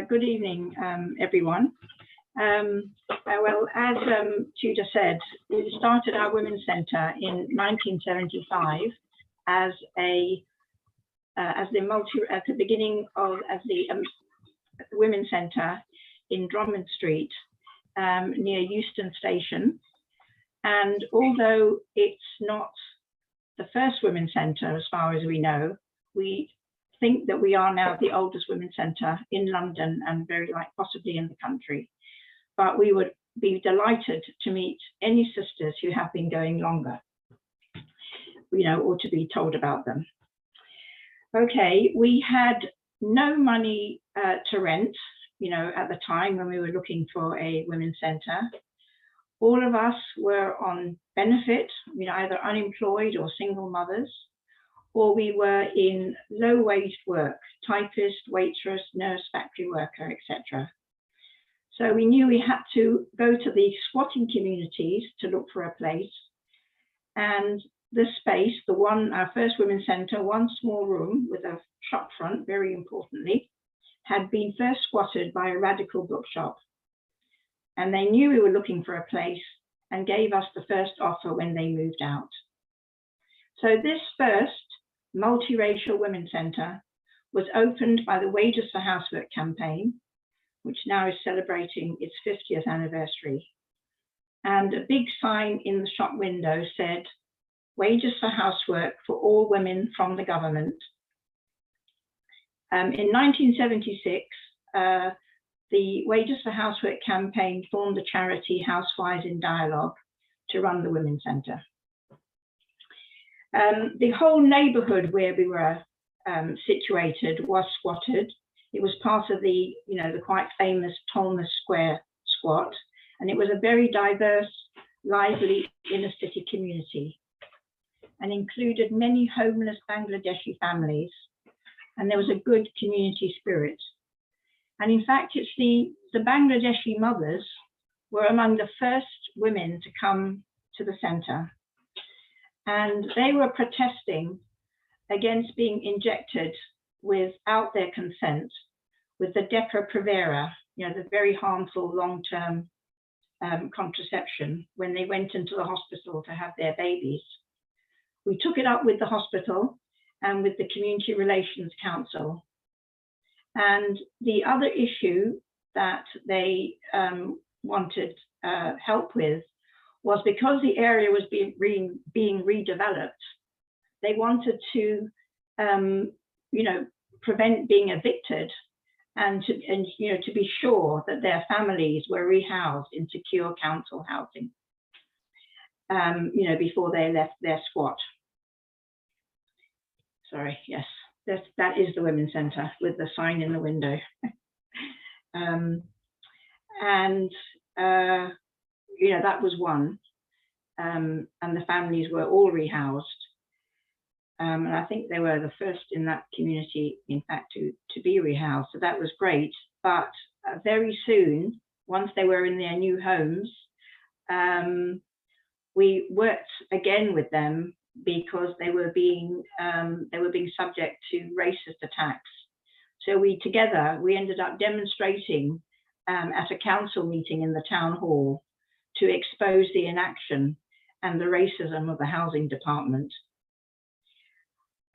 Good evening, everyone. Well, as Shoda said, we started our Women's Centre in 1975 as the beginning of Women's Centre in Drummond Street near Euston Station. And although it's not the first Women's Centre, as far as we know, we think that we are now the oldest Women's Centre in London and very possibly in the country. But we would be delighted to meet any sisters who have been going longer, or to be told about them. Okay, we had no money to rent, at the time when we were looking for a Women's Centre. All of us were on benefit, either unemployed or single mothers, or we were in low-wage work, typist, waitress, nurse, factory worker, etc. So we knew we had to go to the squatting communities to look for a place. And this space, our first Women's Centre, one small room with a shop front, very importantly, had been first squatted by a radical bookshop. And they knew we were looking for a place and gave us the first offer when they moved out. So this first multiracial Women's Centre was opened by the Wages for Housework campaign, which now is celebrating its 50th anniversary. And a big sign in the shop window said, "Wages for housework for all women from the government." In 1976, the Wages for Housework campaign formed the charity Housewives in Dialogue to run the Women's Centre. The whole neighbourhood where we were situated was squatted. It was part of the quite famous Thomas Square squat, and it was a very diverse, lively inner city community, and included many homeless Bangladeshi families, and there was a good community spirit. And in fact, it's the Bangladeshi mothers were among the first women to come to the centre, and they were protesting against being injected without their consent with the Depo-Provera, the very harmful long-term contraception, when they went into the hospital to have their babies. We took it up with the hospital and with the Community Relations Council. And the other issue that they wanted help with was, because the area was being redeveloped, they wanted to prevent being evicted and to be sure that their families were rehoused in secure council housing before they left their squat. Sorry, yes, that is the Women's Centre with the sign in the window. That was one, and the families were all rehoused. And I think they were the first in that community, in fact, to be rehoused. So that was great. But very soon, once they were in their new homes, we worked again with them because they were being subject to racist attacks. So we ended up demonstrating at a council meeting in the town hall to expose the inaction and the racism of the housing department.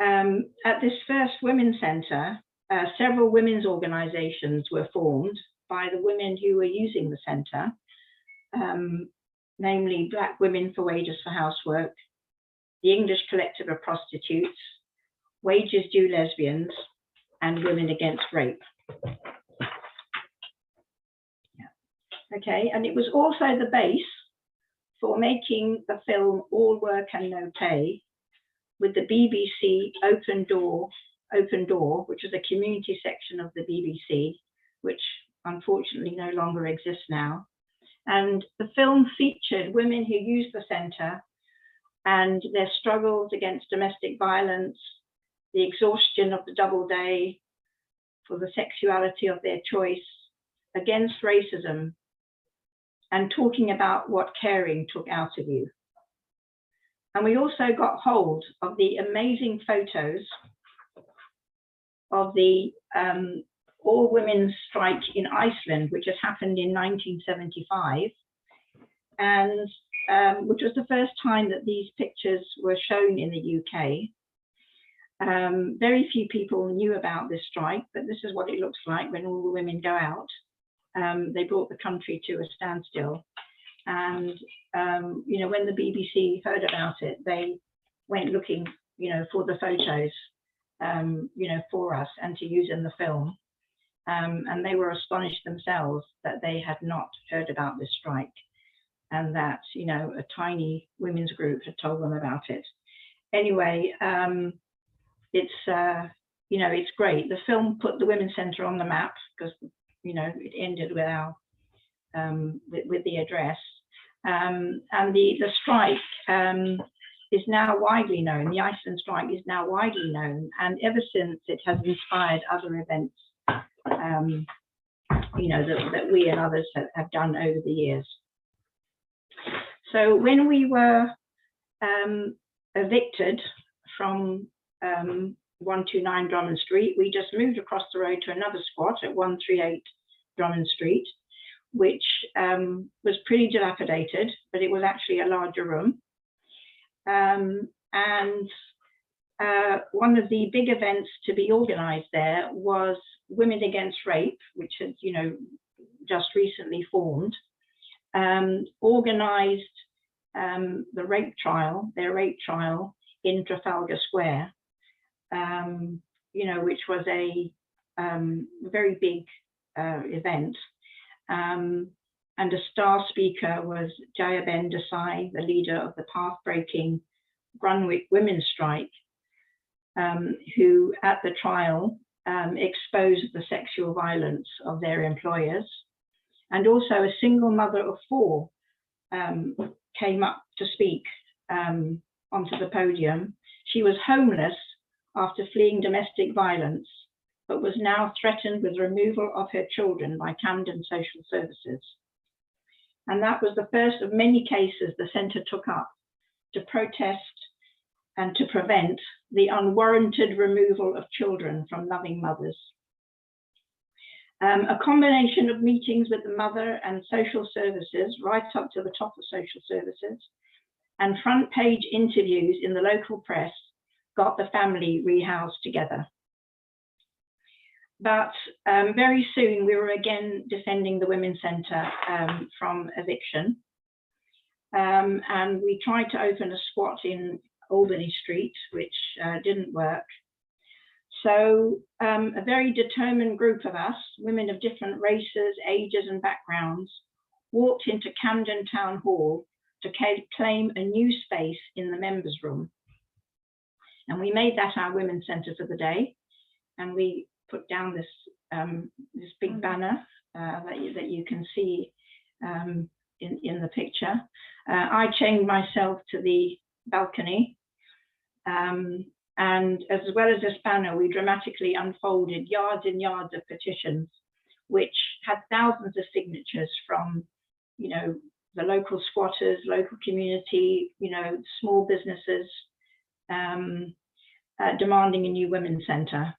At this first Women's Centre, several women's organisations were formed by the women who were using the centre, namely Black Women for Wages for Housework, the English Collective of Prostitutes, Wages Due Lesbians, and Women Against Rape. Yeah. Okay, and it was also the base for making the film All Work and No Pay, with the BBC Open Door, which was a community section of the BBC, which unfortunately no longer exists now. And the film featured women who used the centre and their struggles against domestic violence, the exhaustion of the double day, for the sexuality of their choice, against racism, and talking about what caring took out of you. And we also got hold of the amazing photos of the all women's strike in Iceland, which had happened in 1975, and which was the first time that these pictures were shown in the UK. Very few people knew about this strike, but this is what it looks like when all the women go out. They brought the country to a standstill. And, you know, when the BBC heard about it, they went looking, you know, for the photos, you know, for us and to use in the film. And they were astonished themselves that they had not heard about this strike, and that, you know, a tiny women's group had told them about it. Anyway, it's, you know, it's great. The film put the Women's Centre on the map because, you know, it ended with our, with the address. And the strike is now widely known. The Iceland strike is now widely known. And ever since, it has inspired other events, you know, that we and others have done over the years. So when we were evicted from 129 Drummond Street, we just moved across the road to another squat at 138 Drummond Street, which was pretty dilapidated, but it was actually a larger room. And one of the big events to be organized there was Women Against Rape, which had, you know, just recently formed, organized their rape trial in Trafalgar Square, you know, which was a very big event. And a star speaker was Jayaben Desai, the leader of the path-breaking Grunwick Women's Strike, who at the trial exposed the sexual violence of their employers. And also a single mother of four came up to speak onto the podium. She was homeless after fleeing domestic violence, but was now threatened with removal of her children by Camden Social Services. And that was the first of many cases the centre took up to protest and to prevent the unwarranted removal of children from loving mothers. A combination of meetings with the mother and social services, right up to the top of social services, and front page interviews in the local press got the family rehoused together. But very soon we were again defending the Women's Centre from eviction. And we tried to open a squat in Albany Street, which didn't work. So a very determined group of us, women of different races, ages and backgrounds, walked into Camden Town Hall to claim a new space in the members' room. And we made that our Women's Centre for the day. And we put down this, this big banner that you can see in the picture. I chained myself to the balcony. And as well as this banner, we dramatically unfolded yards and yards of petitions, which had thousands of signatures from, you know, the local squatters, local community, you know, small businesses, demanding a new women's centre.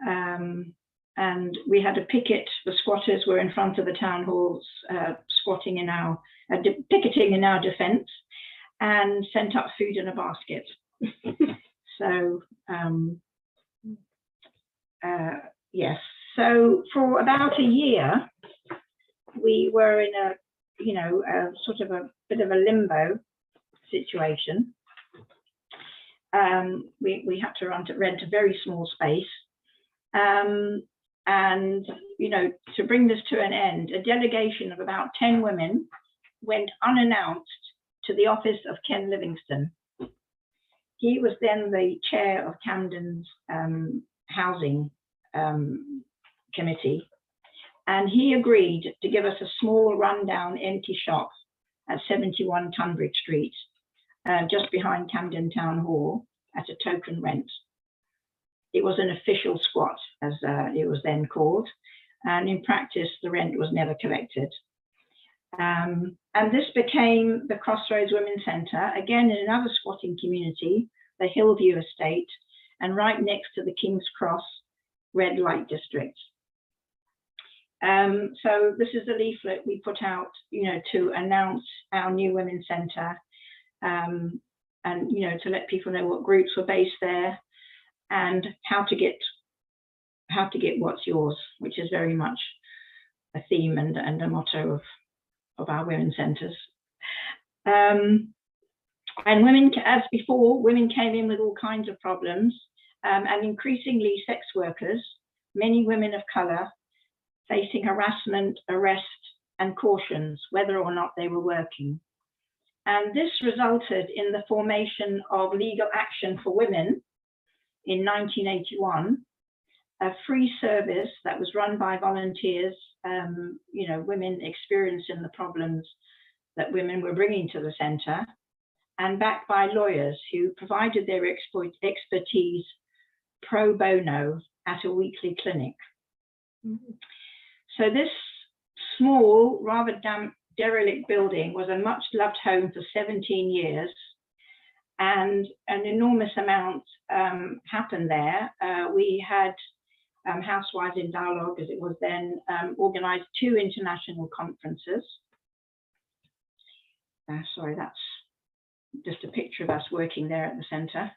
And we had a picket. The squatters were in front of the town halls, squatting in our, picketing in our defence, and sent up food in a basket. So yes, so for about a year, we were in a, you know, a sort of a bit of a limbo situation. We had to rent a very small space. And, you know, to bring this to an end, a delegation of about 10 women went unannounced to the office of Ken Livingstone. He was then the chair of Camden's housing committee. And he agreed to give us a small rundown empty shop at 71 Tunbridge Street, just behind Camden Town Hall, at a token rent. It was an official squat, as it was then called. And in practice, the rent was never collected. And this became the Crossroads Women's Centre, again in another squatting community, the Hillview Estate, and right next to the King's Cross red light district. So this is a leaflet we put out, you know, to announce our new women's centre, and, you know, to let people know what groups were based there and how to get what's yours, which is very much a theme and a motto of our women's centres. And women, as before, women came in with all kinds of problems, and increasingly sex workers, many women of colour, facing harassment, arrest, and cautions, whether or not they were working. And this resulted in the formation of Legal Action for Women in 1981, a free service that was run by volunteers, you know, women experiencing the problems that women were bringing to the centre, and backed by lawyers who provided their expertise pro bono at a weekly clinic. Mm-hmm. So this small, rather damp, derelict building was a much loved home for 17 years, and an enormous amount happened there. We had Housewives in Dialogue, as it was then, organised 2 international conferences. Sorry, that's just a picture of us working there at the centre.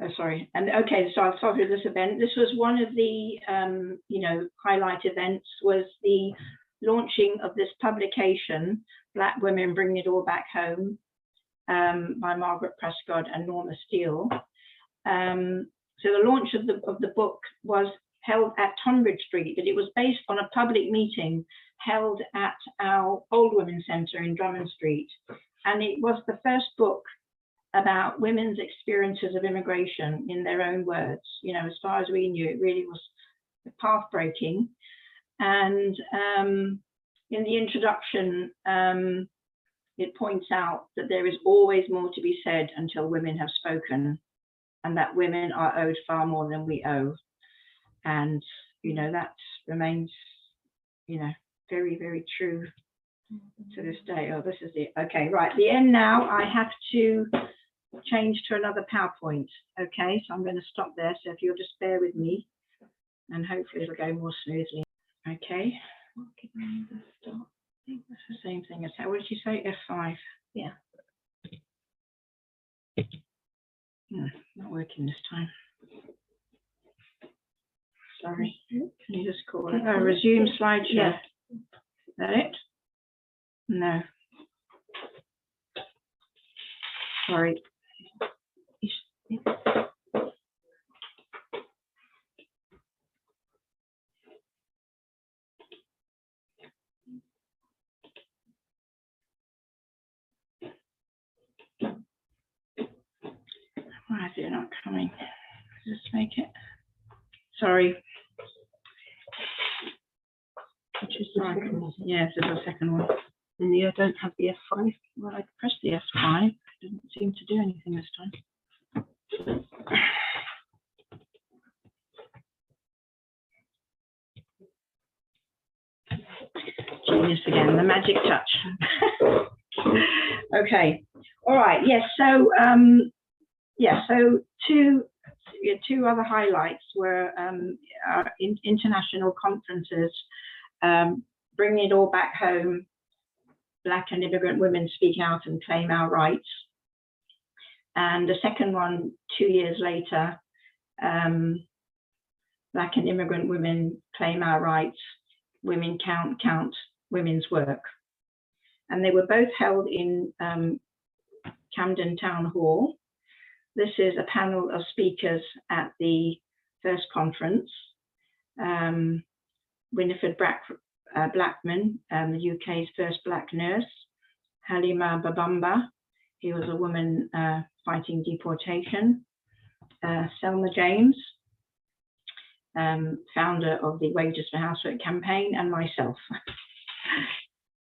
Oh, sorry. And okay, so I'll start with this event. This was one of the, you know, highlight events, was the launching of this publication, Black Women Bringing It All Back Home, by Margaret Prescott and Norma Steele. So the launch of the book was held at Tonbridge Street, but it was based on a public meeting held at our Old Women's Centre in Drummond Street. And it was the first book about women's experiences of immigration in their own words. You know, as far as we knew, it really was path-breaking. And in the introduction, it points out that there is always more to be said until women have spoken, and that women are owed far more than we owe. And, you know, that remains, you know, very, very true to this day. Oh, this is it. Okay, right, the end now. I have to change to another PowerPoint. Okay, so I'm going to stop there. So if you'll just bear with me, and hopefully it'll go more smoothly. Okay. That's the same thing as, what did you say? F5. Yeah. Not working this time. Sorry. Can you just call it? Oh, resume slideshow. Yeah. Is that it? No. Sorry. Why is it not coming? Just make it. Sorry. Which is the second one? Yes, it's the second one. And you don't have the F5? Well, I pressed the F5. It didn't seem to do anything this time. Genius again, the magic touch. Okay. All right. Yes. So, yeah. So two other highlights were our international conferences, Bringing It All Back Home, Black and Immigrant Women Speak Out and Claim Our Rights. And the second one, 2 years later, Black and Immigrant Women Claim Our Rights, Women Count Women's Work. And they were both held in Camden Town Hall. This is a panel of speakers at the first conference. Winifred Blackman, the UK's first black nurse. Halima Babamba, who was a woman fighting deportation. Selma James, founder of the Wages for Housework campaign, and myself.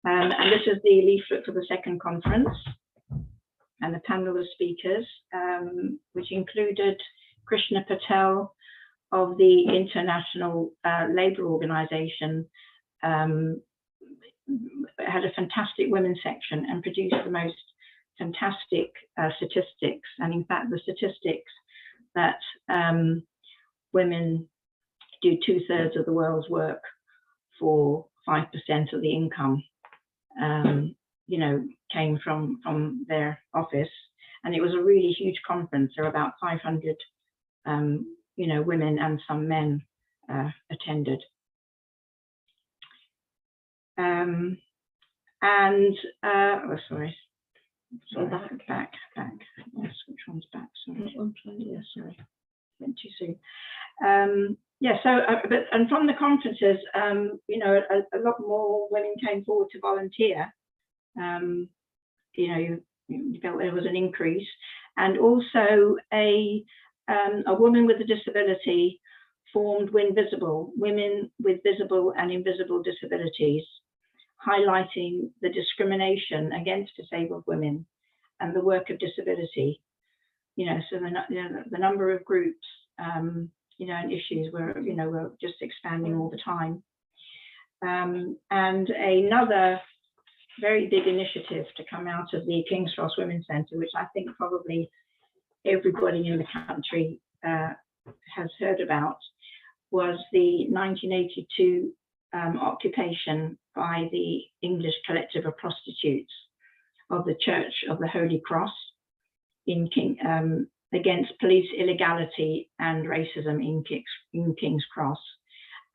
And this is the leaflet for the second conference, and the panel of speakers, which included Krishna Patel of the International Labour Organization, had a fantastic women's section and produced the most fantastic statistics. And in fact, the statistics that women do 2/3 of the world's work for 5% of the income, you know, came from their office. And it was a really huge conference. There were about 500, you know, women and some men attended. Oh, sorry. Back. Yes, which one's back? Sorry. Yeah, sorry. Went too soon. Yeah, so, and from the conferences, you know, a lot more women came forward to volunteer. You know, you felt there was an increase, and also a woman with a disability formed Win Visible, Women with Visible and Invisible Disabilities, highlighting the discrimination against disabled women and the work of disability. You know, so the number of groups, you know, and issues were, you know, were just expanding all the time. And another very big initiative to come out of the King's Cross Women's Centre, which I think probably everybody in the country has heard about, was the 1982 occupation by the English Collective of Prostitutes of the Church of the Holy Cross in against police illegality and racism in King's Cross.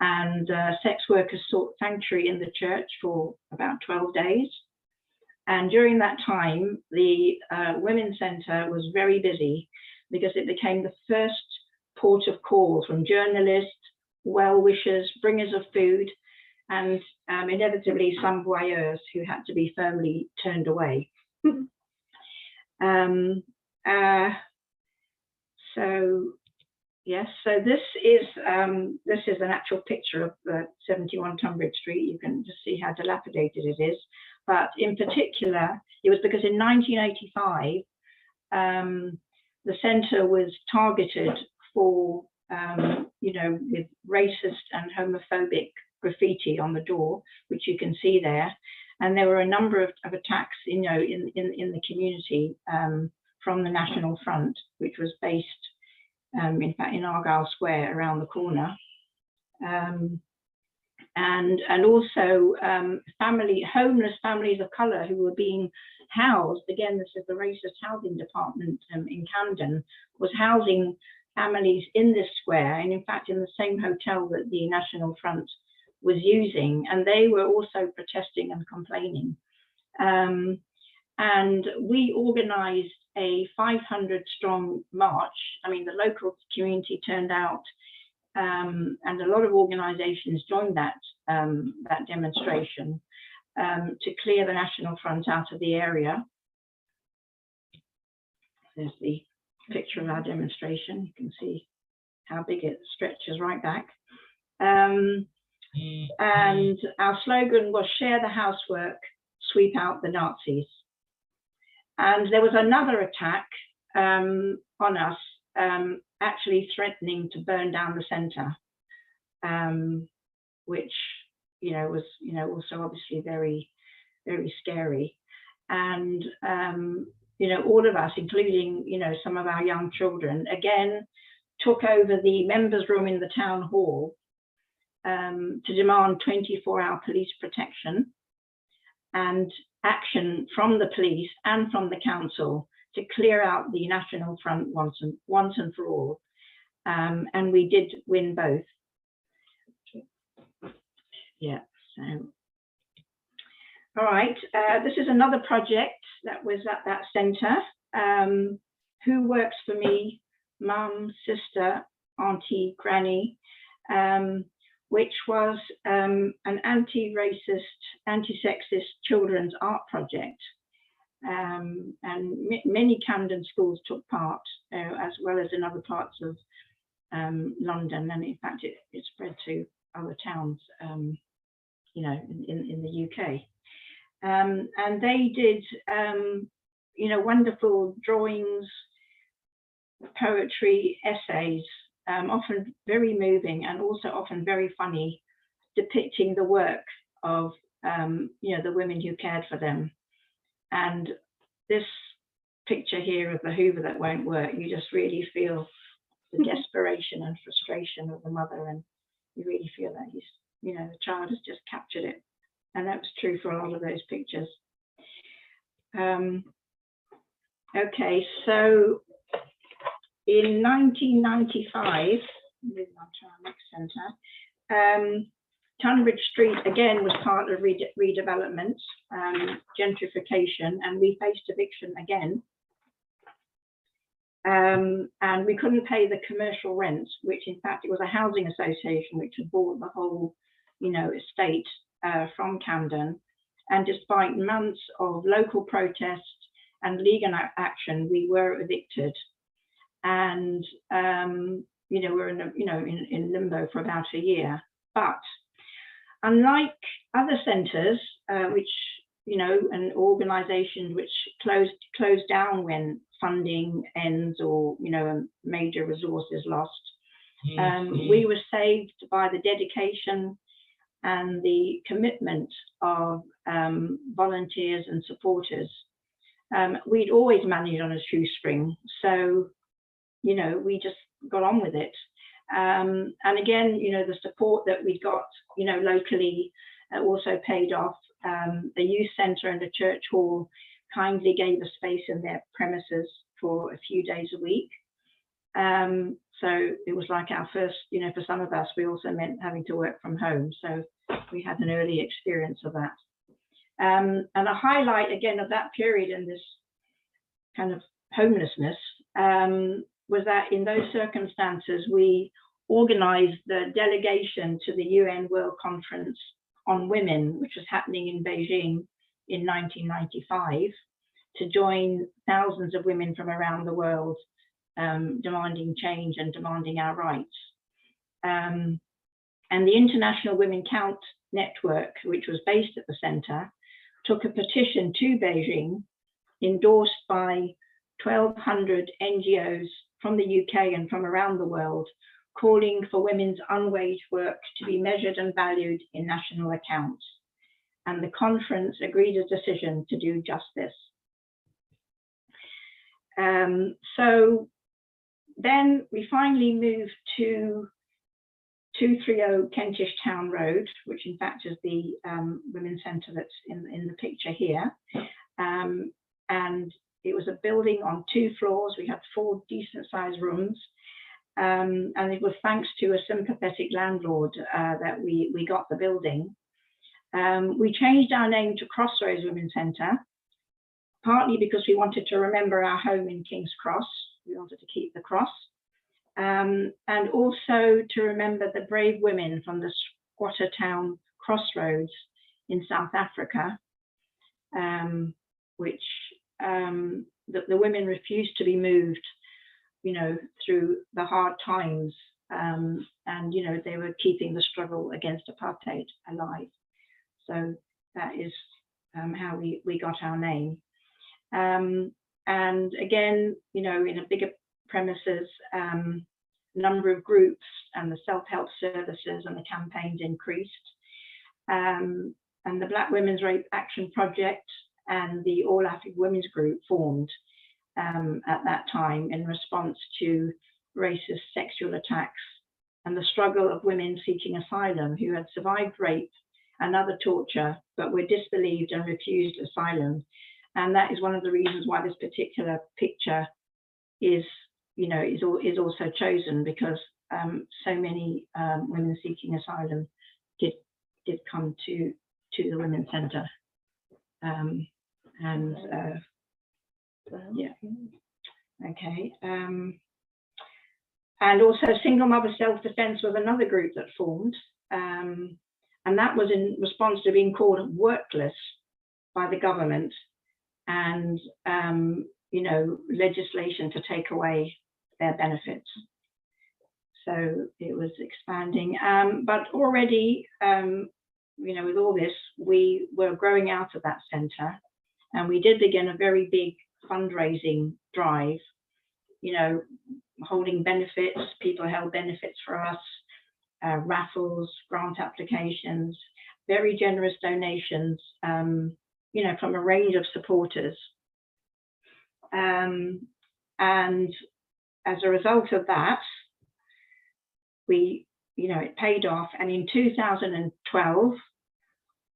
And sex workers sought sanctuary in the church for about 12 days. And during that time, the Women's Centre was very busy because it became the first port of call from journalists, well-wishers, bringers of food, and inevitably some voyeurs who had to be firmly turned away. So yes, so this is an actual picture of the 71 Tunbridge Street. You can just see how dilapidated it is. But in particular, it was because in 1985, the centre was targeted for, you know, with racist and homophobic graffiti on the door, which you can see there. And there were a number of attacks, you know, in the community from the National Front, which was based, in fact, in Argyle Square around the corner. And also homeless families of colour who were being housed. Again, this is the racist housing department in Camden, was housing families in this square, and in fact in the same hotel that the National Front was using, and they were also protesting and complaining. And we organised a 500-strong march. I mean, the local community turned out, and a lot of organisations joined that demonstration to clear the National Front out of the area. There's the picture of our demonstration. You can see how big it stretches right back. And our slogan was "Share the housework, sweep out the Nazis." And there was another attack on us, actually threatening to burn down the centre, which, you know, was, you know, also obviously very, very scary. And, you know, all of us, including, you know, some of our young children, again, took over the members' room in the town hall to demand 24-hour police protection and action from the police and from the council to clear out the National Front once and for all. And we did win both. Yeah, so. All right, this is another project that was at that centre. Who works for me? Mum, sister, auntie, granny, which was an anti-racist, anti-sexist children's art project. And many Camden schools took part, as well as in other parts of London, and in fact it spread to other towns, you know, in the UK. And they did, you know, wonderful drawings, poetry, essays, often very moving and also often very funny, depicting the work of, you know, the women who cared for them. And this picture here of the Hoover that won't work, you just really feel the desperation and frustration of the mother, and You really feel that he's, you know, the child has just captured it. And that was true for a lot of those pictures. Okay, so in 1995, moving on to our next centre, Tunbridge Street again was part of redevelopment, gentrification, and we faced eviction again. And we couldn't pay the commercial rents, which in fact it was a housing association which had bought the whole, you know, estate from Camden. And despite months of local protests and legal action, we were evicted. And you know, we're in limbo for about a year. But unlike other centres, which, you know, and organisations which close down when funding ends or, you know, a major resource is lost, we were saved by the dedication and the commitment of volunteers and supporters. We'd always managed on a shoestring, so, you know, we just got on with it. And again, you know, the support that we got, you know, locally also paid off. The youth centre and the church hall kindly gave us space in their premises for a few days a week. So it was like our first, you know, for some of us, we also meant having to work from home. So we had an early experience of that. And a highlight again of that period in this kind of homelessness was that in those circumstances, we organised the delegation to the UN World Conference on Women, which was happening in Beijing in 1995, to join thousands of women from around the world demanding change and demanding our rights. And the International Women Count Network, which was based at the centre, took a petition to Beijing, endorsed by 1,200 NGOs from the UK and from around the world, calling for women's unwaged work to be measured and valued in national accounts. And the conference agreed a decision to do just this. So then we finally moved to 230 Kentish Town Road, which in fact is the Women's Centre that's in the picture here. And it was a building on 2 floors. We had 4 decent sized rooms. And it was thanks to a sympathetic landlord that we got the building. We changed our name to Crossroads Women's Centre, partly because we wanted to remember our home in King's Cross. We wanted to keep the cross. And also to remember the brave women from the squatter town Crossroads in South Africa, which the women refused to be moved, you know, through the hard times. And, you know, they were keeping the struggle against apartheid alive. So that is how we got our name. And again, you know, in a bigger premises, number of groups and the self-help services and the campaigns increased. And the Black Women's Rape Action Project and the All African Women's Group formed at that time in response to racist sexual attacks and the struggle of women seeking asylum who had survived rape and other torture, but were disbelieved and refused asylum. And that is one of the reasons why this particular picture is, you know, is also chosen, because so many women seeking asylum did come to the Women's Centre. Yeah, okay. And also Single Mother Self-Defence was another group that formed, and that was in response to being called workless by the government and, you know, legislation to take away their benefits. So it was expanding, but already, you know, with all this, we were growing out of that centre, and we did begin a very big fundraising drive, you know, holding benefits. People held benefits for us, raffles, grant applications, very generous donations, you know, from a range of supporters. And as a result of that, we, you know, it paid off. And in 2012,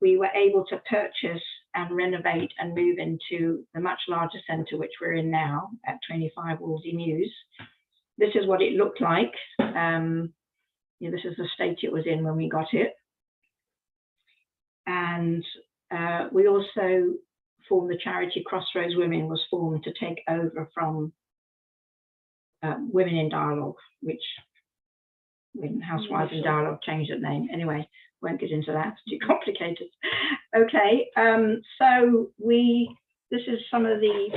we were able to purchase and renovate and move into the much larger centre, which we're in now at 25 Wolsey Mews. This is what it looked like. You know, this is the state it was in when we got it. And we also formed the charity Crossroads Women, was formed to take over from Women in Dialogue, which when Housewives in Dialogue changed its name. Anyway, won't get into that, it's too complicated. Okay, so this is one of the,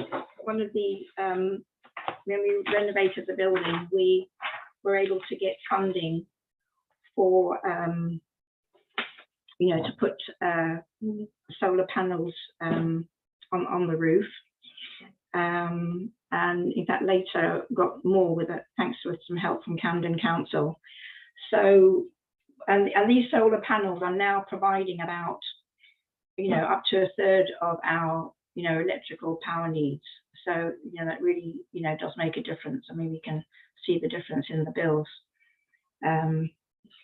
when we renovated the building, we were able to get funding for, you know, to put solar panels on the roof. And in fact, later got more with it, thanks to some help from Camden Council. So, and these solar panels are now providing about, you know, up to a third of our, you know, electrical power needs. So, you know, that really, you know, does make a difference. I mean, we can see the difference in the bills,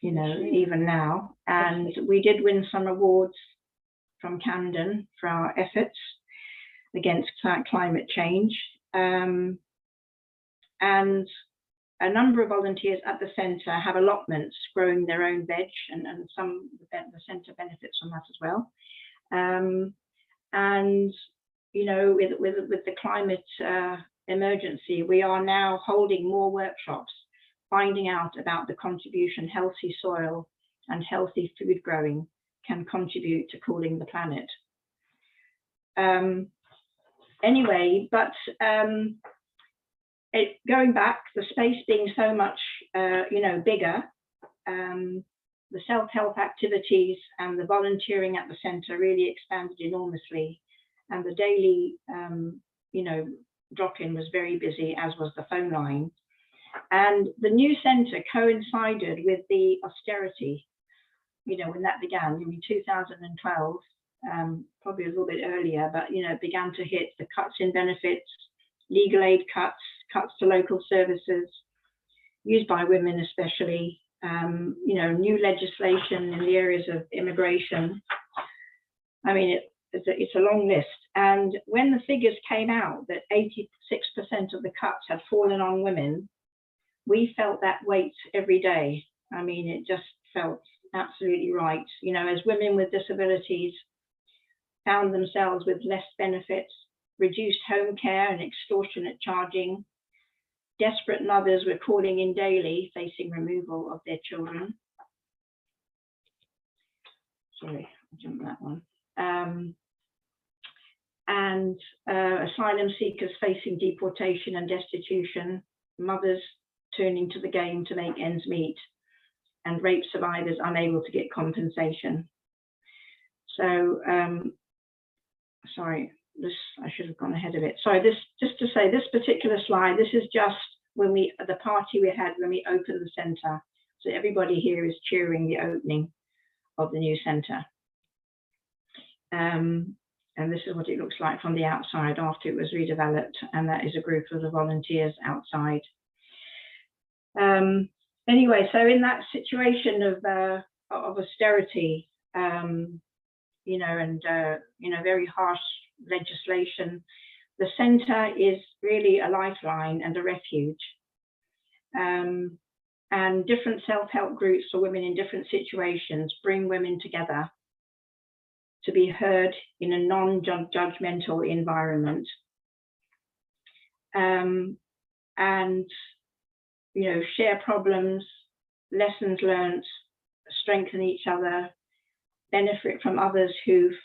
you know, even now. And we did win some awards from Camden for our efforts against climate change. And a number of volunteers at the centre have allotments growing their own veg, and some the centre benefits from that as well. And you know, with the climate emergency, we are now holding more workshops, finding out about the contribution healthy soil and healthy food growing can contribute to cooling the planet. Anyway, but going back, the space being so much, you know, bigger, the self-help activities and the volunteering at the centre really expanded enormously, and the daily, you know, drop-in was very busy, as was the phone line. And the new centre coincided with the austerity, you know, when that began in 2012. Probably a little bit earlier, but you know, began to hit the cuts in benefits, legal aid cuts to local services used by women especially, you know, new legislation in the areas of immigration. I mean, it's a long list. And when the figures came out that 86% of the cuts had fallen on women, we felt that weight every day. I mean, it just felt absolutely right. You know, as women with disabilities found themselves with less benefits, reduced home care and extortionate charging, desperate mothers were calling in daily, facing removal of their children. Sorry, I jumped that one. And asylum seekers facing deportation and destitution, mothers turning to the game to make ends meet, and rape survivors unable to get compensation. So, sorry, I should have gone ahead of it. Sorry, just to say, this particular slide, this is just when the party we had when we opened the centre. So everybody here is cheering the opening of the new centre. And this is what it looks like from the outside after it was redeveloped, and that is a group of the volunteers outside. Anyway, so in that situation of austerity, you know, and you know, very harsh legislation, the centre is really a lifeline and a refuge. And different self-help groups for women in different situations bring women together to be heard in a non-judgmental environment. And, you know, share problems, lessons learned, strengthen each other, benefit from others who've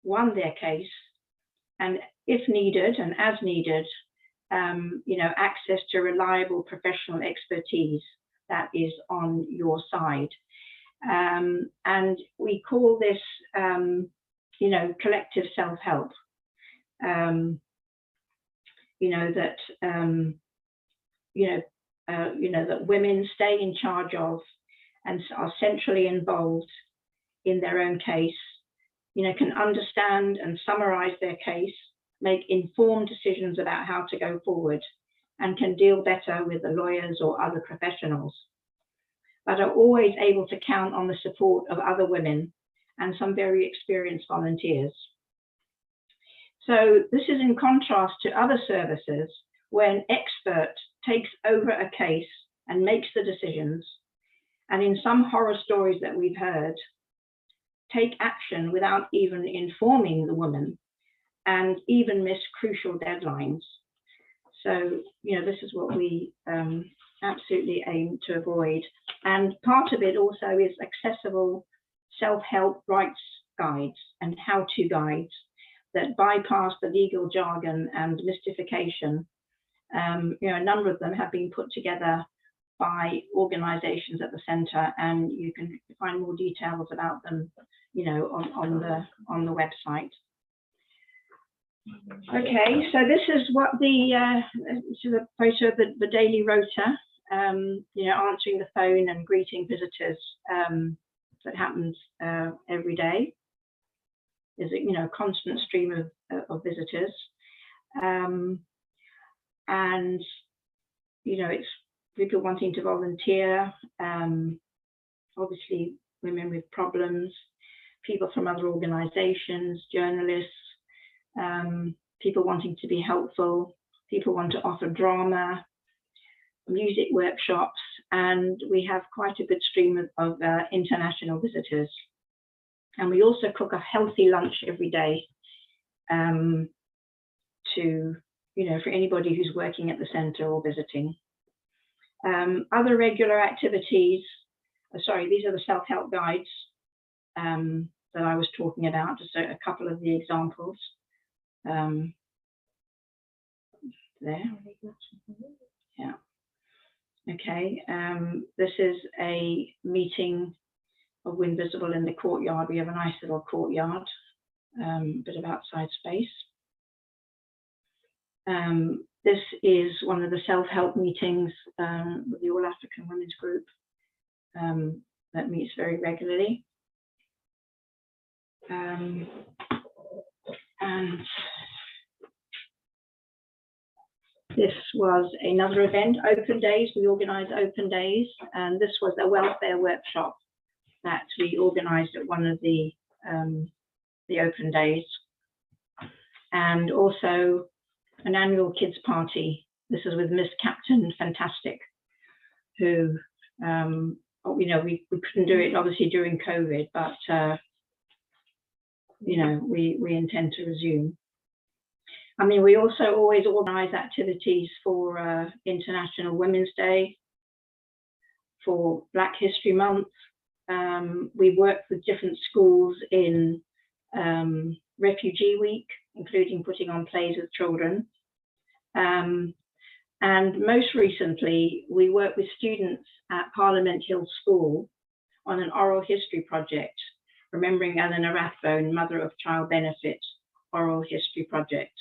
won their case, and if needed and as needed, you know, access to reliable professional expertise that is on your side. And we call this, you know, collective self-help. You know, that, you know, that women stay in charge of and are centrally involved in their own case, you know, can understand and summarize their case, make informed decisions about how to go forward, and can deal better with the lawyers or other professionals. but are always able to count on the support of other women and some very experienced volunteers. So this is in contrast to other services where an expert takes over a case and makes the decisions, and in some horror stories that we've heard, take action without even informing the woman and even miss crucial deadlines. So, you know, this is what we absolutely aim to avoid. And part of it also is accessible self-help rights guides and how-to guides that bypass the legal jargon and mystification. You know, a number of them have been put together by organisations at the centre, and you can find more details about them, you know, on the website. Okay, so this is what this is a photo of the daily rota. You know, answering the phone and greeting visitors that happens every day. There's a constant stream of visitors, and you know, it's people wanting to volunteer, obviously women with problems, people from other organisations, journalists, people wanting to be helpful, people want to offer drama, music workshops, and we have quite a good stream of international visitors. And we also cook a healthy lunch every day to, you know, for anybody who's working at the centre or visiting. Other regular activities, sorry, these are the self-help guides that I was talking about, just a couple of the examples. There, yeah. Okay, this is a meeting of Wind Visible in the courtyard. We have a nice little courtyard, bit of outside space. This is one of the self-help meetings with the All African Women's Group that meets very regularly. And this was another event, Open Days. We organised Open Days, and this was a welfare workshop that we organised at one of the Open Days, and also an annual kids party. This is with Miss Captain Fantastic, who you know, we couldn't do it obviously during COVID, but you know, we intend to resume. I mean, we also always organise activities for International Women's Day, for Black History Month. We work with different schools in Refugee Week, including putting on plays with children. And most recently, we work with students at Parliament Hill School on an oral history project, remembering Eleanor Rathbone, Mother of Child Benefit Oral History Project.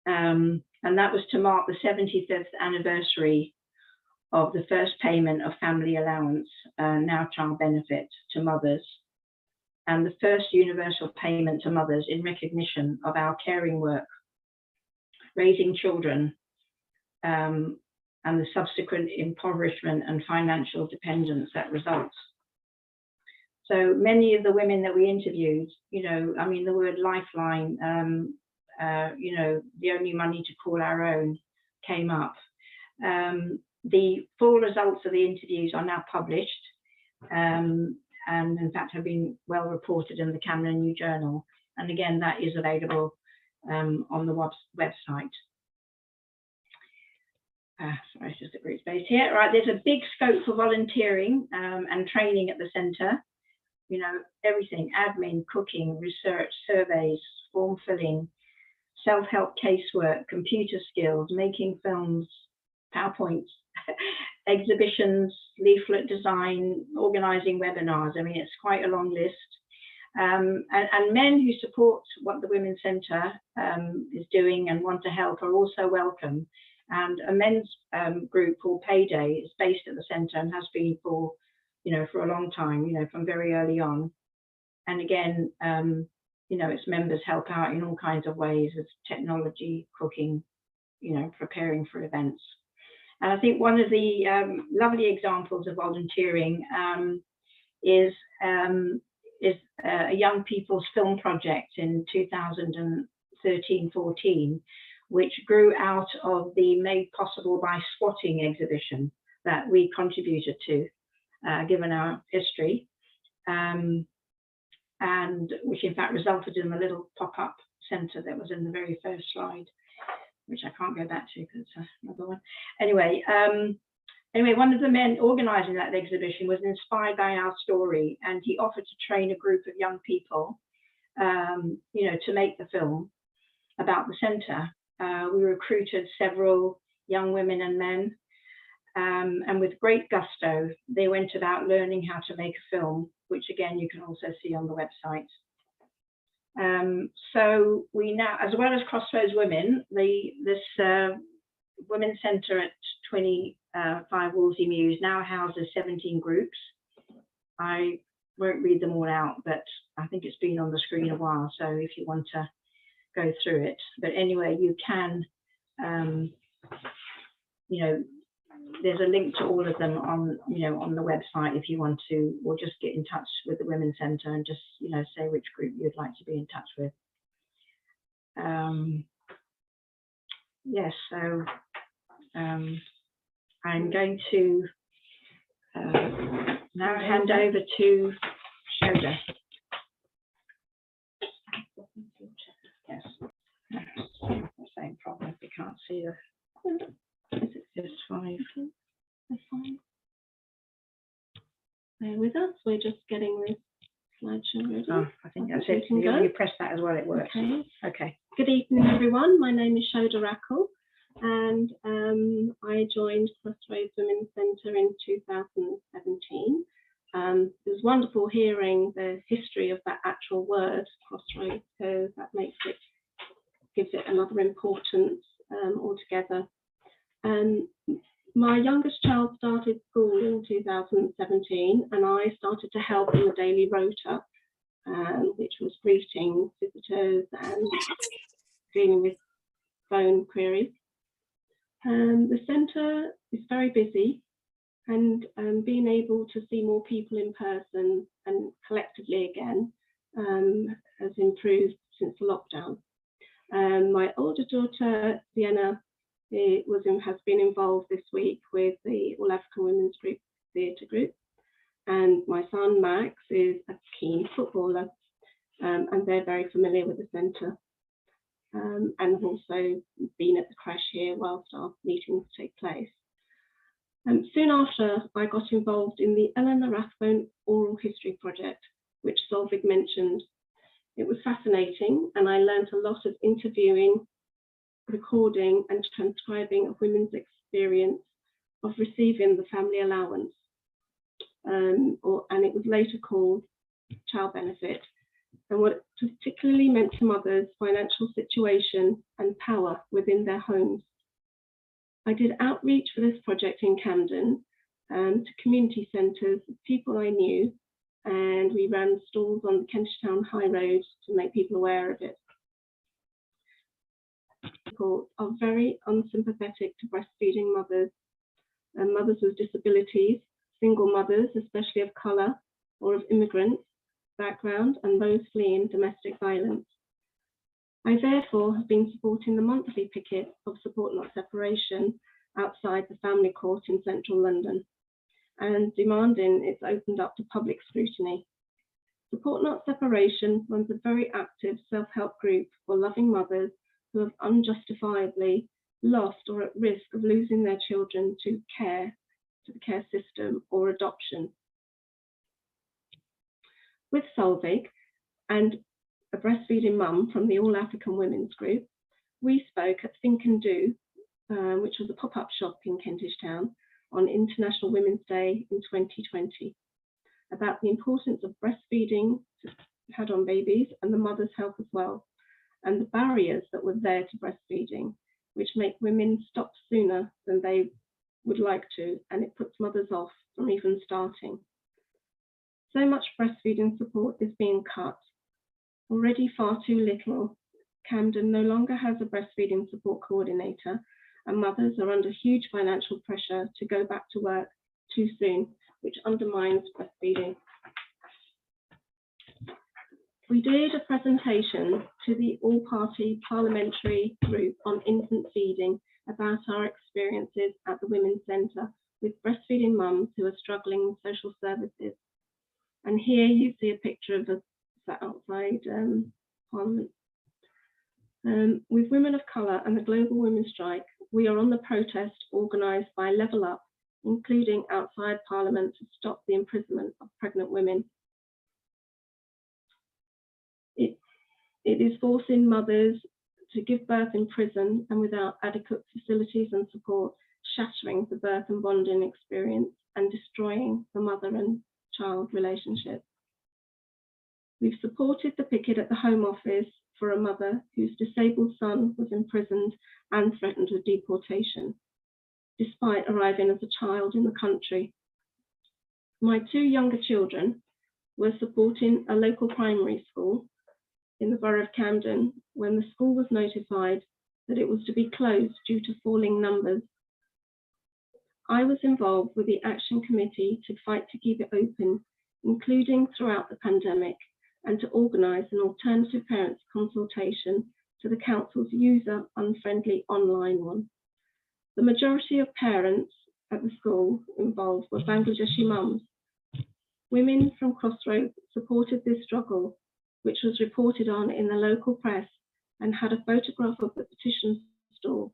And that was to mark the 75th anniversary of the first payment of family allowance, now child benefit, to mothers, and the first universal payment to mothers in recognition of our caring work, raising children, and the subsequent impoverishment and financial dependence that results. So many of the women that we interviewed, you know, I mean, the word lifeline, you know, the only money to call our own came up. The full results of the interviews are now published, and in fact have been well reported in the Camden New Journal. And again, that is available on the website. Sorry, it's just a brief space here. Right, there's a big scope for volunteering and training at the centre. You know, everything: admin, cooking, research, surveys, form filling, self-help casework, computer skills, making films, PowerPoints, exhibitions, leaflet design, organising webinars. I mean, it's quite a long list. And men who support what the Women's Centre is doing and want to help are also welcome. And a men's group called Payday is based at the centre and has been for, you know, for a long time, you know, from very early on. And again, you know, its members help out in all kinds of ways with technology, cooking, you know, preparing for events. And I think one of the lovely examples of volunteering is a young people's film project in 2013-14, which grew out of the Made Possible by Squatting exhibition that we contributed to, given our history, and which in fact resulted in a little pop-up centre that was in the very first slide, which I can't go back to because it's another one. Anyway, one of the men organising that exhibition was inspired by our story, and he offered to train a group of young people, to make the film about the centre. We recruited several young women and men, and with great gusto, they went about learning how to make a film, which again, you can also see on the website. So we now, as well as Crossroads Women, this Women's Centre at 25 Wolsey Mews now houses 17 groups. I won't read them all out, but I think it's been on the screen a while, so if you want to go through it. But anyway, you can, there's a link to all of them on, on the website if you want to, or just get in touch with the Women's Centre and just, say which group you'd like to be in touch with. Yes, so I'm going to now hand over to Shoda. Yes, same problem. We can't see the. Just 5. That's fine. Bear with us. We're just getting this slideshow ready. Oh, I think that's it. You press that as well, it works. Okay. Okay. Good evening, everyone. My name is Shoda Rackal, and I joined Crossroads Women's Centre in 2017. It was wonderful hearing the history of that actual word, Crossroads, because that gives it another importance altogether. My youngest child started school in 2017, and I started to help in the daily rota, which was greeting visitors and dealing with phone queries. The centre is very busy, and being able to see more people in person and collectively again has improved since the lockdown. My older daughter, Sienna, has been involved this week with the All African Women's Group Theatre Group, and my son Max is a keen footballer, and they're very familiar with the centre, and have also been at the crash here whilst our meetings take place. Soon after, I got involved in the Eleanor Rathbone Oral History Project, which Solveig mentioned. It was fascinating, and I learned a lot of interviewing, recording and transcribing of women's experience of receiving the family allowance, and it was later called child benefit, and what it particularly meant to mothers' financial situation and power within their homes. I did outreach for this project in Camden to community centres, people I knew, and we ran stalls on the Kentish Town High Road to make people aware of it. People are very unsympathetic to breastfeeding mothers, and mothers with disabilities, single mothers, especially of colour or of immigrant background, and those fleeing domestic violence. I therefore have been supporting the monthly picket of Support Not Separation outside the Family Court in central London, and demanding it's opened up to public scrutiny. Support Not Separation runs a very active self-help group for loving mothers who have unjustifiably lost or at risk of losing their children to the care system or adoption. With Solveig and a breastfeeding mum from the All African Women's Group, we spoke at Think and Do, which was a pop-up shop in Kentish Town, on International Women's Day in 2020, about the importance of breastfeeding to had-on babies and the mother's health as well, and the barriers that were there to breastfeeding, which make women stop sooner than they would like to, and it puts mothers off from even starting. So much breastfeeding support is being cut. Already far too little. Camden no longer has a breastfeeding support coordinator, and mothers are under huge financial pressure to go back to work too soon, which undermines breastfeeding. We did a presentation to the all-party parliamentary group on infant feeding about our experiences at the Women's Centre with breastfeeding mums who are struggling with social services. And here you see a picture of us outside Parliament. With Women of Colour and the Global Women's Strike, we are on the protest organised by Level Up, including outside Parliament, to stop the imprisonment of pregnant women. It is forcing mothers to give birth in prison and without adequate facilities and support, shattering the birth and bonding experience and destroying the mother and child relationship. We've supported the picket at the Home Office for a mother whose disabled son was imprisoned and threatened with deportation, despite arriving as a child in the country. My two younger children were supporting a local primary school in the borough of Camden when the school was notified that it was to be closed due to falling numbers. I was involved with the Action Committee to fight to keep it open, including throughout the pandemic, and to organise an alternative parents consultation to the council's user-unfriendly online one. The majority of parents at the school involved were Bangladeshi mums. Women from Crossroads supported this struggle, which was reported on in the local press and had a photograph of the petition stall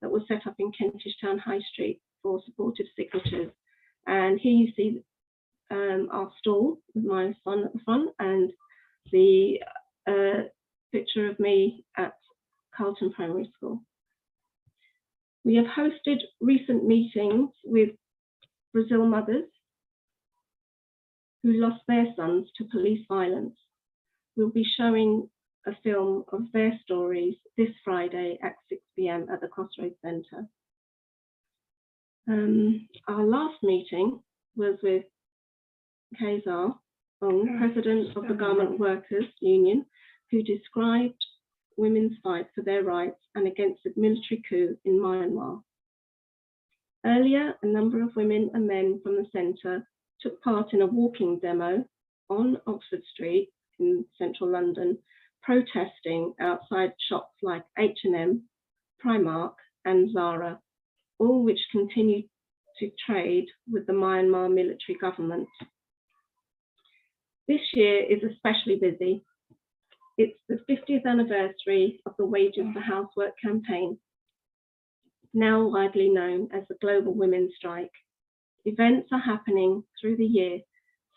that was set up in Kentish Town High Street for supportive signatures. And here you see our stall with my son at the front and the picture of me at Carlton Primary School. We have hosted recent meetings with Brazil mothers who lost their sons to police violence. We'll be showing a film of their stories this Friday at 6 p.m. at the Crossroads Centre. Our last meeting was with Kazar, President of the Garment Workers Union, who described women's fight for their rights and against the military coup in Myanmar. Earlier, a number of women and men from the centre took part in a walking demo on Oxford Street in central London, protesting outside shops like H&M, Primark and Zara, all which continue to trade with the Myanmar military government. This year is especially busy. It's the 50th anniversary of the Wages for Housework campaign, now widely known as the Global Women's Strike. Events are happening through the year,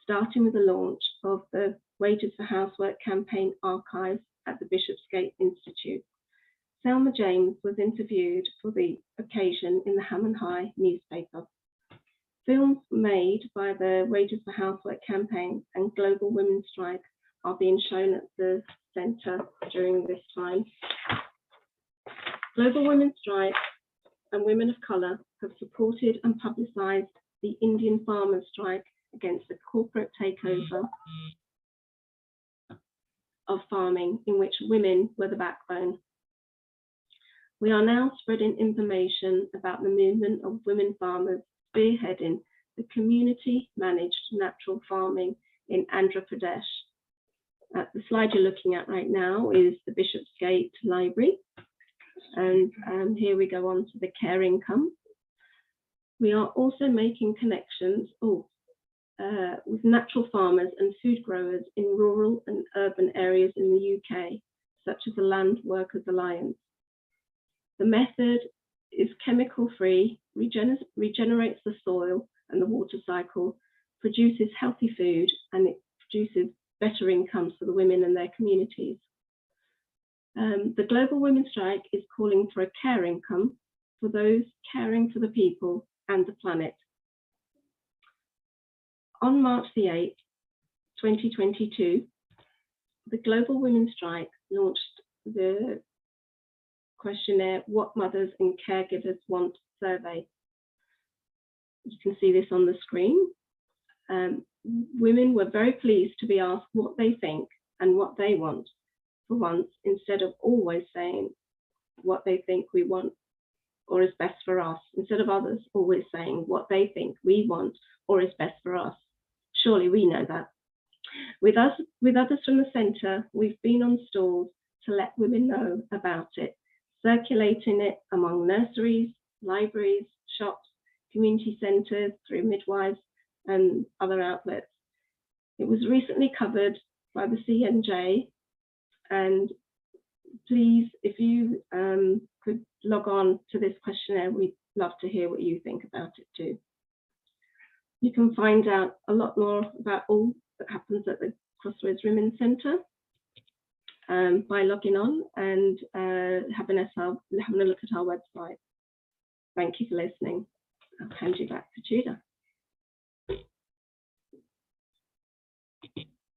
starting with the launch of the Wages for Housework campaign archives at the Bishopsgate Institute. Selma James was interviewed for the occasion in the Ham and High newspaper. Films made by the Wages for Housework campaign and Global Women's Strike are being shown at the centre during this time. Global Women's Strike and Women of Colour have supported and publicised the Indian farmers' strike against the corporate takeover of farming, in which women were the backbone. We are now spreading information about the movement of women farmers spearheading the community-managed natural farming in Andhra Pradesh. The slide you're looking at right now is the Bishopsgate Library, and here we go on to the care income. We are also making connections with natural farmers and food growers in rural and urban areas in the UK, such as the Land Workers Alliance. The method is chemical-free, regenerates the soil and the water cycle, produces healthy food, and it produces better incomes for the women and their communities. The Global Women's Strike is calling for a care income for those caring for the people and the planet. On March the 8th, 2022, the Global Women's Strike launched the questionnaire What Mothers and Caregivers Want survey. You can see this on the screen. Women were very pleased to be asked what they think and what they want for once, instead of always saying what they think we want. or is best for us, instead of others always saying what they think we want or is best for us. Surely we know that. With others from the centre, we've been on stalls to let women know about it, circulating it among nurseries, libraries, shops, community centres, through midwives and other outlets. It was recently covered by the CNJ, and please, if you could log on to this questionnaire, we'd love to hear what you think about it too. You can find out a lot more about all that happens at the Crossroads Women's Centre by logging on and having a look at our website. Thank you for listening. I'll hand you back to Shoda.